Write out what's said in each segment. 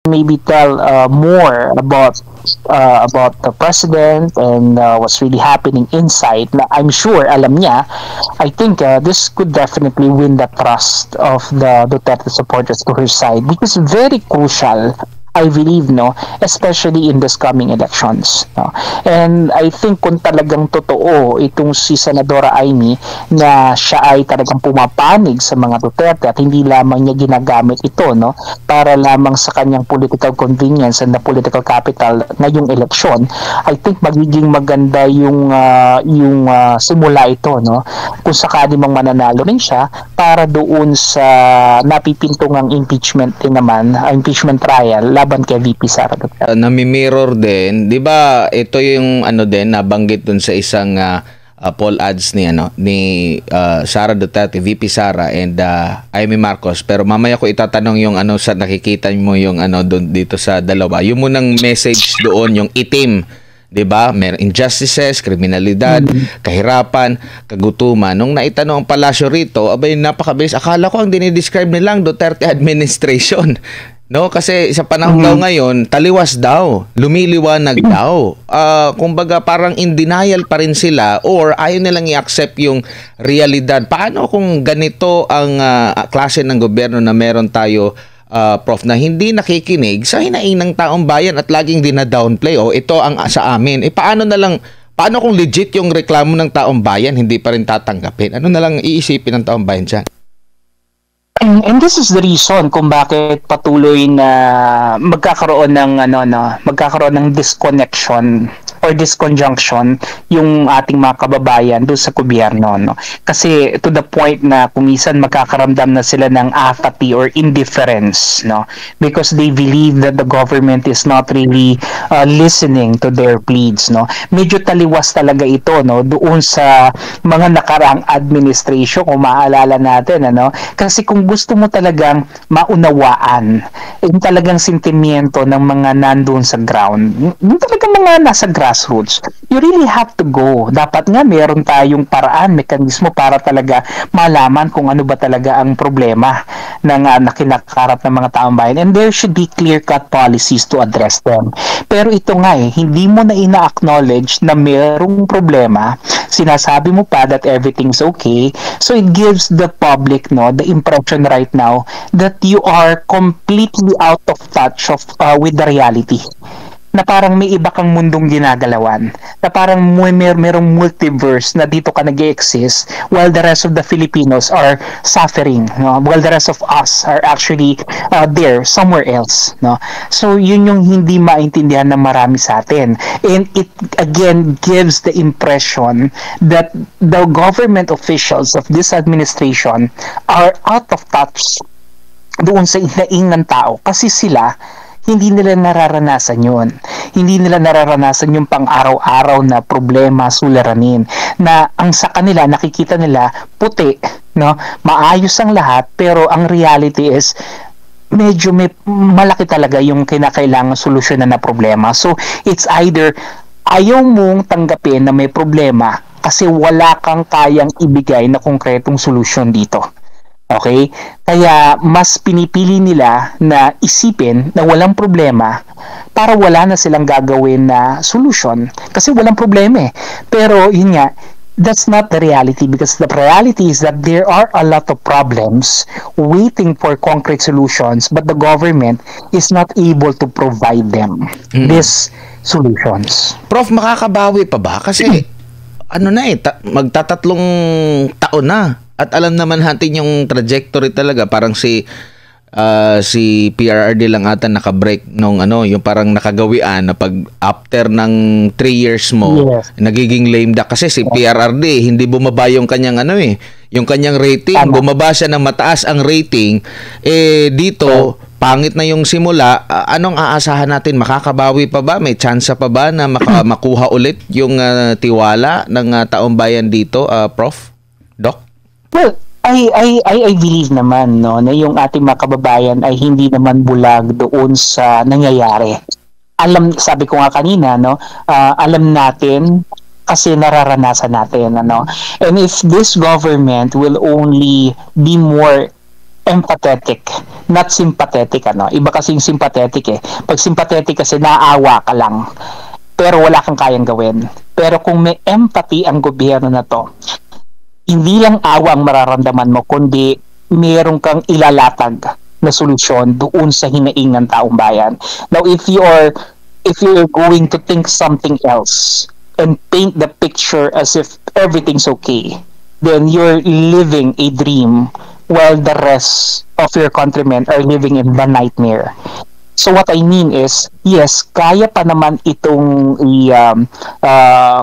maybe tell more about the president and what's really happening inside. Na I'm sure alam niya. I think this could definitely win the trust of the Duterte supporters to her side, which is very crucial, I believe, no, especially in this coming elections, no. And I think kung talagang totoo itong si Senadora Amy na siya ay talagang pumapanig sa mga Duterte at hindi lamang niya ginagamit ito, no, para lamang sa kanyang political convenience and the political capital ngayong eleksyon, I think magiging maganda yung simula ito, no, kung sakali mang mananalo rin siya para doon sa napipintungang impeachment din naman, impeachment trial laban kay VP Sara Duterte. Nami-mirror din, 'di ba? Ito yung ano din nabanggit dun sa isang poll ads ni Sara Duterte, VP Sara and Amy Marcos. Pero mamaya ko itatanong yung ano sa nakikita mo yung ano doon dito sa dalawa. Yung munang message doon yung itim, 'di ba? May injustices, kriminalidad, kahirapan, kagutuman. Nung naitanong ang palasyo rito, abay napakabilis. Akala ko ang dinidescribe nilang Duterte administration. No, kasi sa panahon daw ngayon, taliwas daw, lumiliwanag daw. Kumbaga parang in denial pa rin sila or ayaw nilang i-accept yung realidad. Paano kung ganito ang klase ng gobyerno na meron tayo, Prof, na hindi nakikinig sa hinaing ng taong bayan at laging dina-downplay, ito ang sa amin. Paano kung legit yung reklamo ng taong bayan, hindi pa rin tatanggapin? Ano na lang iisipin ng taong bayan dyan? And this is the reason kung bakit patuloy na magkakaroon ng disconnection or disconjunction yung ating mga kababayan doon sa gobyerno, no? Kasi to the point na kumisan magkakaramdam na sila ng apathy or indifference, no? Because they believe that the government is not really listening to their pleads, no? Medyo taliwas talaga ito, no, doon sa mga nakaraang administration, kung maaalala natin, ano? Kasi kung gusto mo talagang maunawaan yung talagang sentimiento ng mga nandoon sa ground, yung talagang mga nasa grassroots, you really have to go. Dapat nga meron tayong paraan, mekanismo para talaga malaman kung ano ba talaga ang problema ng kinakaharap ng mga taong bayan, and there should be clear-cut policies to address them. Pero ito nga hindi mo na ina-acknowledge na merong problema, sinasabi mo pa that everything's okay, so it gives the public, no, the impression right now that you are completely out of touch with the reality, na parang may iba kang mundong ginagalawan, na parang merong multiverse na dito ka nag-exist while the rest of the Filipinos are suffering, no? While the rest of us are actually there somewhere else, no? So yun yung hindi maintindihan ng marami sa atin, and it again gives the impression that the government officials of this administration are out of touch doon sa inaing ng tao, kasi sila hindi nila nararanasan yun. Hindi nila nararanasan yung pang-araw-araw na problema, suliranin, na ang sa kanila, nakikita nila, puti, no? Maayos ang lahat, pero ang reality is, medyo malaki talaga yung kinakailangan solusyonan na problema. So, it's either ayaw mong tanggapin na may problema kasi wala kang kayang ibigay na konkretong solusyon dito. Okay? Kaya mas pinipili nila na isipin na walang problema para wala na silang gagawin na solution. Kasi walang problema Pero yun nga, that's not the reality, because the reality is that there are a lot of problems waiting for concrete solutions, but the government is not able to provide them these solutions. Prof, makakabawi pa ba? Kasi magtatatlong taon na. At alam naman natin yung trajectory talaga, parang si PRRD lang ata naka-break nung yung parang nakagawian na pag after ng 3 years mo, nagiging lame duck kasi si PRRD hindi bumaba yung kanyang yung kanyang rating, bumaba siya ng mataas ang rating, dito pangit na yung simula. Anong aasahan natin? Makakabawi pa ba? May chance pa ba na makuha ulit yung tiwala ng taong bayan dito, Prof? Doc? Well, I believe naman, no, na yung ating mga kababayan ay hindi naman bulag doon sa nangyayari. Sabi ko nga kanina, no, alam natin kasi nararanasan natin, and if this government will only be more empathetic, not sympathetic, ano. Iba kasi yung sympathetic eh. Pag sympathetic kasi naawa ka lang, pero wala kang kayang gawin. Pero kung may empathy ang gobyerno na to, hindi lang awa ang mararamdaman mo, kundi meron kang ilalatag na solusyon doon sa hinaing ng taong bayan. Now, if you're going to think something else and paint the picture as if everything's okay, then you're living a dream while the rest of your countrymen are living in the nightmare. So what I mean is, yes, kaya pa naman itong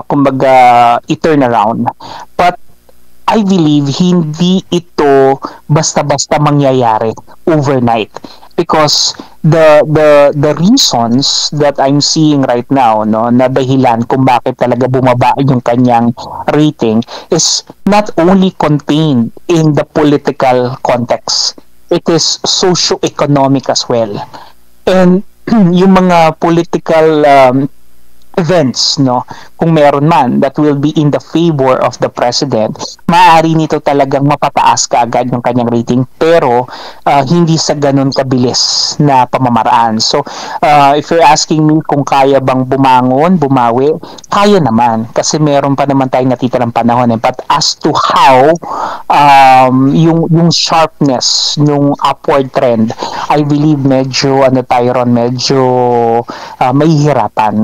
kumbaga i-turn around. But I believe hindi ito basta-basta mangyayari overnight, because the reasons that I'm seeing right now, no, na dahilan kung bakit talaga bumaba yung kanyang rating is not only contained in the political context, it is socio-economic as well. And yung mga political events, no, kung meron man that will be in the favor of the president, maaari nito talagang mapataas kaagad yung kanyang rating, pero hindi sa ganun kabilis na pamamaraan. So if you're asking me kung kaya bang bumawi, kaya naman, kasi meron pa naman tayong natitirang panahon. But as to how yung sharpness yung upward trend, I believe medyo medyo mahihirapan.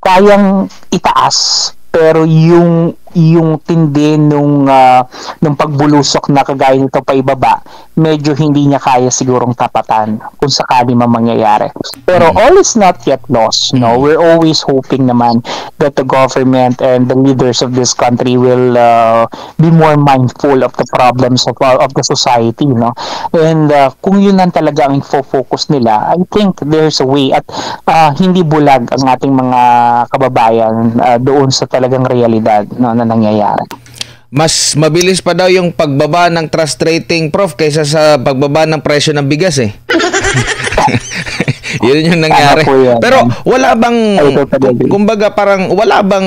Kayang itaas, pero yung tindi nung pagbulusok na kagaya nito pa ibaba, medyo hindi niya kaya sigurong tapatan kung sakali man mangyayari. Pero all is not yet lost, no. We're always hoping naman that the government and the leaders of this country will be more mindful of the problems of the society, no. And kung yun lang talaga ang focus nila, I think there's a way, at hindi bulag ang ating mga kababayan doon sa talagang realidad, no, na nangyayari. Mas mabilis pa daw yung pagbaba ng trust rating, Prof, kaysa sa pagbaba ng presyo ng bigas eh. Yun yung nangyari. Pero wala bang, kumbaga parang wala bang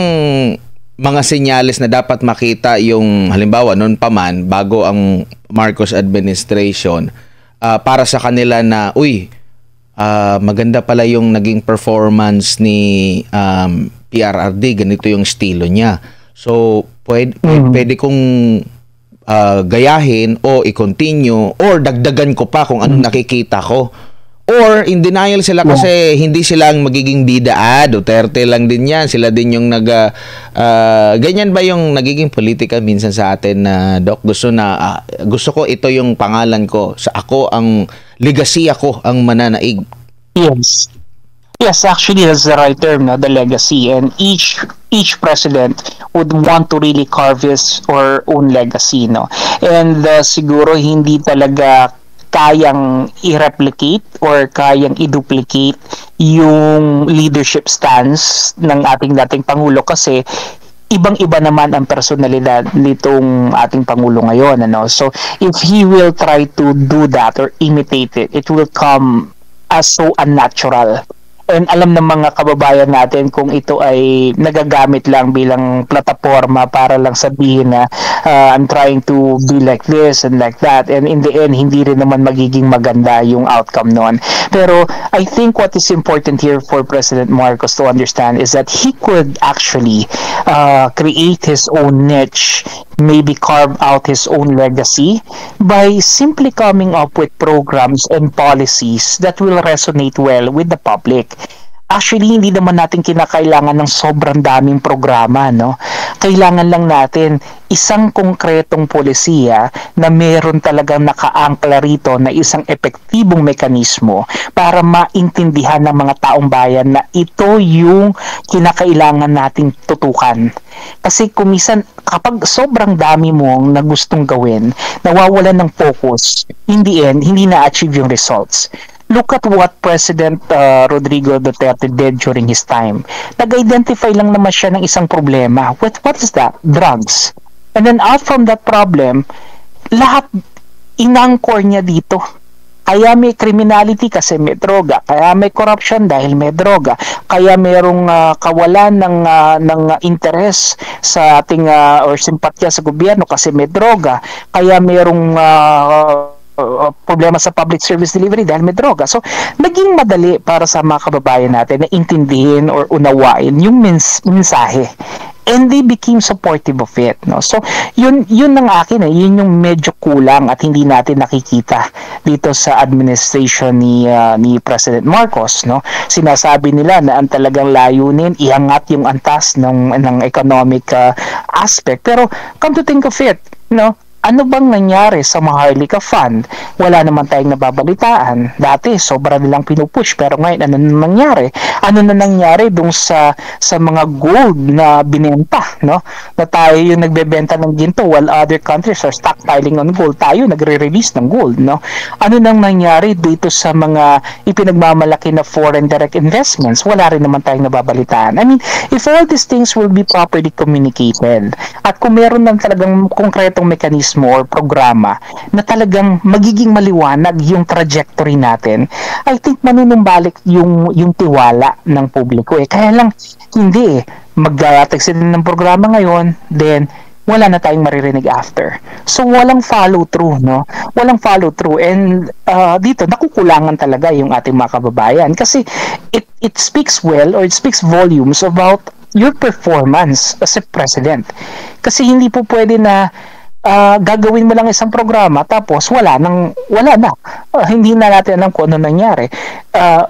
mga senyales na dapat makita yung, halimbawa noon pa man, bago ang Marcos administration, para sa kanila na, maganda pala yung naging performance ni PRRD, ganito yung estilo niya. So, pwede kong gayahin o i-continue or dagdagan ko pa kung anong nakikita ko. Or in denial sila kasi hindi sila ang magiging bida. Duterte lang din yan. Sila din yung ganyan ba yung nagiging politika minsan sa atin na, Doc? Gusto ko ito yung pangalan ko. Ako ang legacy, ako ang mananaig. Yes, actually that's the right term, no? The legacy, and each president would want to really carve his or own legacy, no? And siguro hindi talaga kayang i-replicate or kayang i-duplicate yung leadership stance ng ating dating Pangulo, kasi ibang-iba naman ang personalidad nitong ating Pangulo ngayon, ano? So if he will try to do that or imitate it, it will come as so unnatural. And alam ng mga kababayan natin kung ito ay nagagamit lang bilang plataforma para lang sabihin na I'm trying to be like this and like that, and in the end hindi rin naman magiging maganda yung outcome noon. Pero I think what is important here for President Marcos to understand is that he could actually create his own niche, maybe carve out his own legacy by simply coming up with programs and policies that will resonate well with the public. Actually, hindi naman natin kinakailangan ng sobrang daming programa, no? Kailangan lang natin isang konkretong polisiya na meron talagang nakaangkla rito na isang epektibong mekanismo para maintindihan ng mga taong bayan na ito yung kinakailangan nating tutukan. Kasi kumisan, kapag sobrang dami mong na gustong gawin, nawawalan ng focus, in the end, hindi na-achieve yung results. Look at what President Rodrigo Duterte did during his time. Nag-identify lang naman siya ng isang problema. What is that? Drugs. And then out from that problem, lahat inangkor niya dito. Kaya may criminality kasi may droga. Kaya may corruption dahil may droga. Kaya mayroong kawalan ng interes sa ating or simpatya sa gobyerno kasi may droga. Kaya mayroong problema sa public service delivery dahil may droga. So, naging madali para sa mga kababayan natin na intindihin or unawain yung mensahe. And they became supportive of it, no? So, yun ng akin, yun yung medyo kulang at hindi natin nakikita dito sa administration ni President Marcos, no? Sinasabi nila na ang talagang layunin iangat yung antas ng economic aspect. Pero come to think of it, no? Ano bang nangyari sa Maharlika Fund? Wala naman tayong nababalitaan. Dati, sobra nilang pinupush. Pero ngayon, ano na nangyari? Ano na nangyari dun sa mga gold na binenta? No? Na tayo yung nagbebenta ng ginto while other countries are stockpiling on gold. Tayo nagre-release ng gold. No? Ano nang nangyari dito sa mga ipinagmamalaki na foreign direct investments? Wala rin naman tayong nababalitaan. I mean, if all these things will be properly communicated at kung meron ng talagang konkretong mekanismo or programa na talagang magiging maliwanag yung trajectory natin, I think manunumbalik yung tiwala ng publiko. Kaya lang, hindi mag-atag sila ng programa ngayon, then wala na tayong maririnig after. So, walang follow-through, no? Walang follow-through. And dito, nakukulangan talaga yung ating mga kababayan kasi it speaks well or it speaks volumes about your performance as a president. Kasi hindi po pwede na gagawin mo lang isang programa tapos wala na. Hindi na natin alam kung ano nangyari.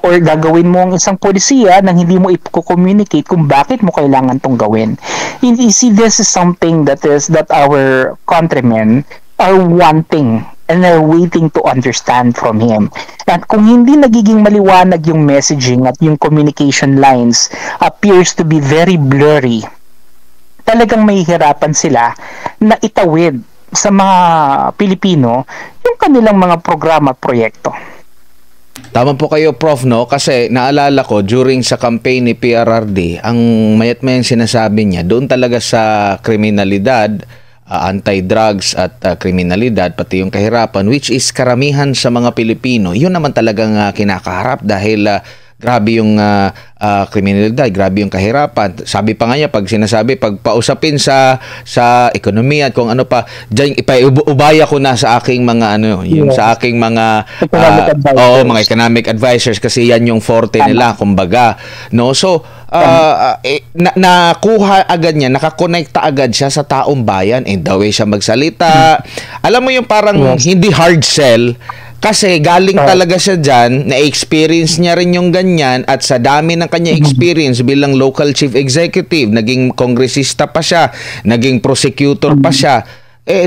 Or gagawin mo ang isang polisiya nang hindi mo i-communicate kung bakit mo kailangan tong gawin. You see, this is something that our countrymen are wanting and are waiting to understand from him. At kung hindi nagiging maliwanag yung messaging at yung communication lines appears to be very blurry, talagang mahihirapan sila na itawid sa mga Pilipino yung kanilang mga programa at proyekto. Tama po kayo, Prof, no? Kasi naalala ko, during sa campaign ni PRRD, ang mayat-mayang sinasabi niya, doon talaga sa kriminalidad, anti-drugs at kriminalidad, pati yung kahirapan, which is karamihan sa mga Pilipino, yun naman talagang kinakaharap dahil grabe yung kriminalidad, grabe yung kahirapan. Sabi pa nga niya, pag pausapin sa ekonomiya at kung ano pa, diyan ipaubaya ko na sa aking mga yung sa aking mga mga economic advisors kasi yan yung forte nila, kumbaga, no? So, nakuha agad niya, nakakonekta agad siya sa taong bayan and the way siya magsalita. Alam mo yung parang hindi hard sell. Kasi galing talaga siya dyan, na-experience niya rin yung ganyan at sa dami ng kanya experience bilang local chief executive, naging kongresista pa siya, naging prosecutor pa siya,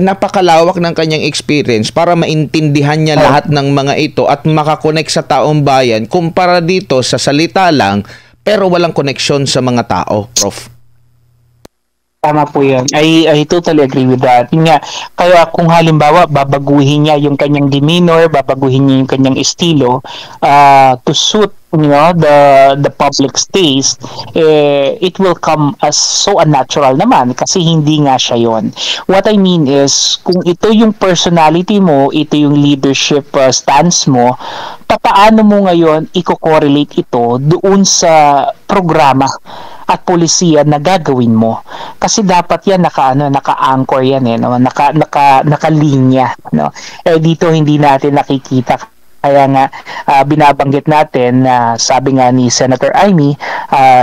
napakalawak ng kanyang experience para maintindihan niya lahat ng mga ito at makakonek sa taong bayan kumpara dito sa salita lang pero walang koneksyon sa mga tao, Prof. Tama po yan. I totally agree with that. Yun nga, kaya kung halimbawa babaguhin niya yung kanyang demeanor, babaguhin niya yung kanyang estilo to suit the public taste, it will come as so unnatural naman kasi hindi nga siya yon. What I mean is, kung ito yung personality mo, ito yung leadership stance mo, paano mo ngayon i-correlate ito doon sa programa at polisiya na gagawin mo? Kasi dapat yan naka-anchor yan nakalinya, no? Dito hindi natin nakikita. Kaya nga binabanggit natin na sabi nga ni Senator Amy,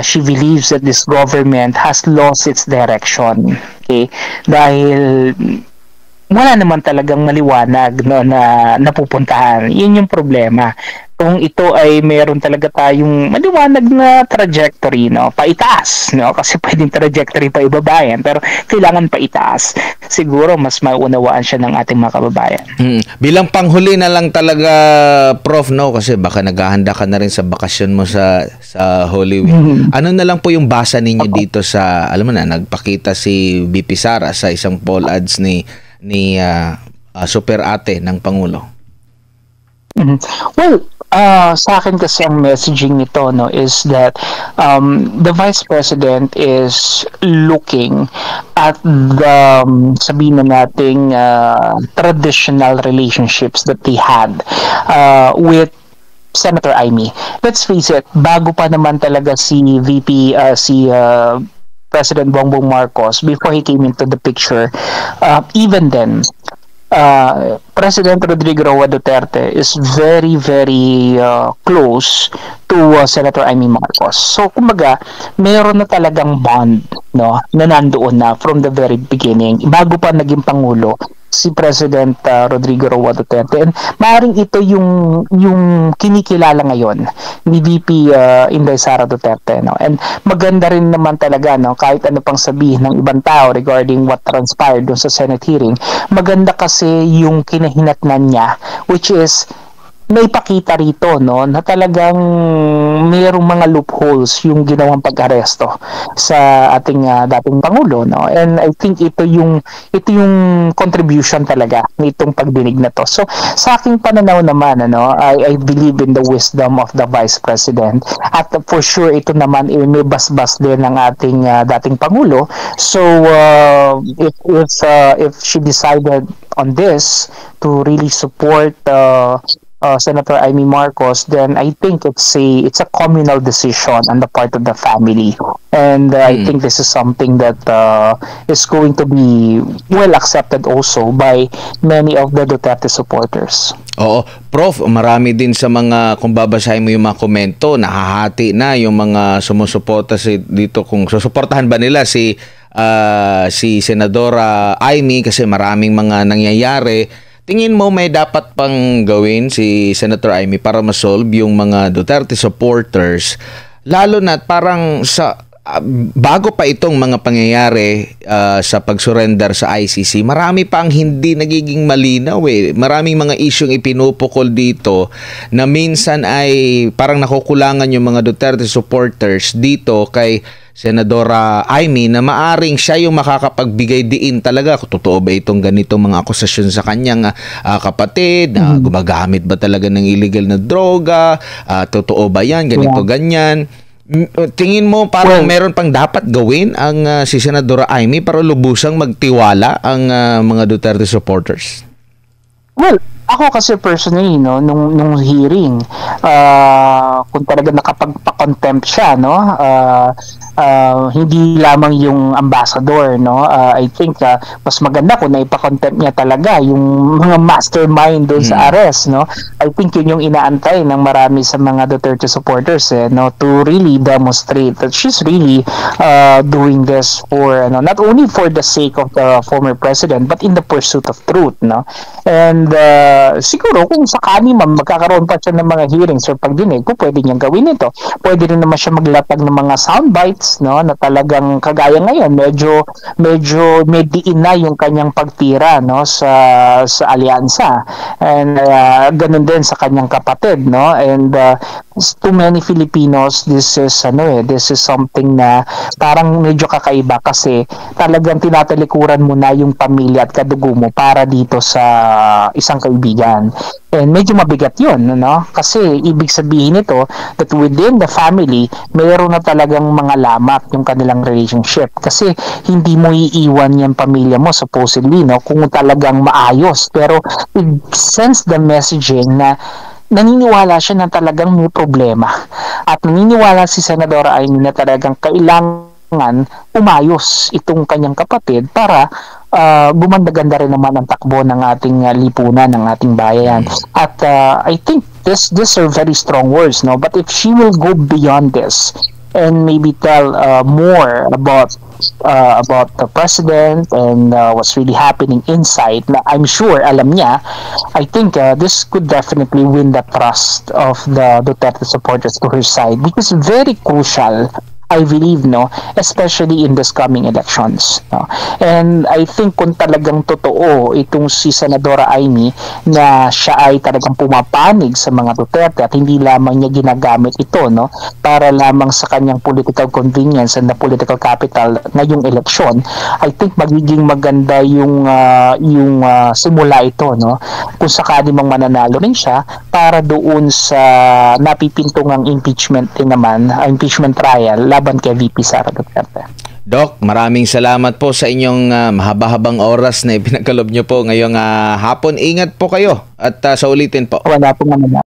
she believes that this government has lost its direction. Okay? Dahil wala naman talagang maliwanag na napupuntahan. Yun yung problema. Kung ito ay meron talaga tayong maliwanag na trajectory, paitaas, kasi pwedeng trajectory pa ibabayan, pero kailangan paitaas. Siguro mas maunawaan siya ng ating mga kababayan. Bilang panghuli na lang talaga, Prof, kasi baka naghahanda ka na rin sa bakasyon mo sa Holy Week. Ano na lang po yung basa ninyo dito sa, alam mo na, nagpakita si VP Sara sa isang poll ads ni Super Ate ng Pangulo? Well, sa akin kasi ang messaging nito is that the Vice President is looking at the sabihin na nating traditional relationships that they had with Senator Amy. Let's face it, bago pa naman talaga si President Bongbong Marcos, before he came into the picture, even then, President Rodrigo Roa Duterte is very, very close to Senator Amy Marcos. So, kumbaga, meron na talagang bond, no, na nandoon na from the very beginning, bago pa naging Pangulo si President Rodrigo Roa Duterte. And maaaring ito yung kinikilala ngayon ni VP Inday Sara Duterte, no. And maganda rin naman talaga, no, kahit ano pang sabihin ng ibang tao regarding what transpired doon sa Senate hearing, maganda kasi yung kinahinatnan niya, which is may pakita rito, no, na talagang mayroong mga loopholes yung ginawang pag-aresto sa ating dating Pangulo, no. And I think ito yung contribution talaga nitong pagdinig na to. So sa aking pananaw naman, ano, I believe in the wisdom of the Vice President, at for sure ito naman may basbas din ng ating dating Pangulo. So if she decided on this to really support Senator Amy Marcos, then I think it's a communal decision on the part of the family, and I think this is something that is going to be well accepted also by many of the Duterte supporters. Oo, Prof, marami din sa mga, kung babasahin mo yung mga komento, nahahati na yung mga sumusuporta dito, kung susuportahan ba nila si Senadora Amy kasi maraming mga nangyayari. Tingin mo may dapat pang gawin si Senator Amy para ma-solve yung mga Duterte supporters, lalo na parang sa bago pa itong mga pangyayari sa pag-surrender sa ICC, marami pa ang hindi nagiging malinaw eh. Maraming mga isyong ipinupukol dito na minsan ay parang nakukulangan yung mga Duterte supporters dito kay Senadora Amy na maaring siya yung makakapagbigay diin talaga kung totoo ba itong ganitong mga akusasyon sa kanyang kapatid, na gumagamit ba talaga ng illegal na droga, totoo ba yan, ganito ganyan. Tingin mo parang meron pang dapat gawin ang si Senadora Amy para lubusang magtiwala ang mga Duterte supporters? Well, ako kasi personally, no, nung hearing, kung talaga nakapagpa-contempt siya, no, hindi lamang yung ambassador, no, I think mas maganda kung naipa-contempt niya talaga yung mga mastermind doon sa arrest, no. I think yun yung inaantay ng marami sa mga Duterte supporters, no, to really demonstrate that she's really doing this for, not only for the sake of the former president, but in the pursuit of truth, no. And siguro kung sakali magkakaroon pa siya ng mga hearings or pagdinig, kung pwede niyang gawin ito. Pwede rin naman siya maglatag ng mga sound bites, no, na talagang kagaya ngayon, medyo may diin na yung kanyang pagtira, no, sa alyansa. And ganun din sa kanyang kapatid, no. And to many Filipinos, this is something na parang medyo kakaiba kasi talagang tinatalikuran mo na yung pamilya at kadugo mo para dito sa isang kaibigan. And medyo mabigat yun, no? Kasi ibig sabihin nito that within the family, mayroon na talagang mga lamat yung kanilang relationship. Kasi hindi mo iiwan yung pamilya mo supposedly, no? Kung talagang maayos. Pero it sends the messaging na naniniwala siya na talagang may problema. At naniniwala si Senadora Amy na talagang kailangan umayos itong kanyang kapatid para gumanda-ganda rin naman ang takbo ng ating lipunan, ng ating bayan. At I think these are very strong words, no? But if she will go beyond this and maybe tell more about the president and what's really happening inside, na I'm sure alam niya, I think this could definitely win the trust of the Duterte supporters to her side, because very crucial, I believe, no, especially in this coming elections, no. And I think kung talagang totoo itong si Senadora Amy na siya ay talagang pumapanig sa mga Duterte at hindi lamang niya ginagamit ito, no, para lamang sa kanyang political convenience and the political capital ngayong eleksyon, I think magiging maganda yung simula ito, no, kung sakali mang mananalo rin siya para doon sa napipintungang impeachment din naman, impeachment trial laban kay VP Sara Duterte. Doc, maraming salamat po sa inyong mahaba-habang oras na ipinagkalob nyo po ngayong hapon. Ingat po kayo at sa ulitin po. Wala po naman.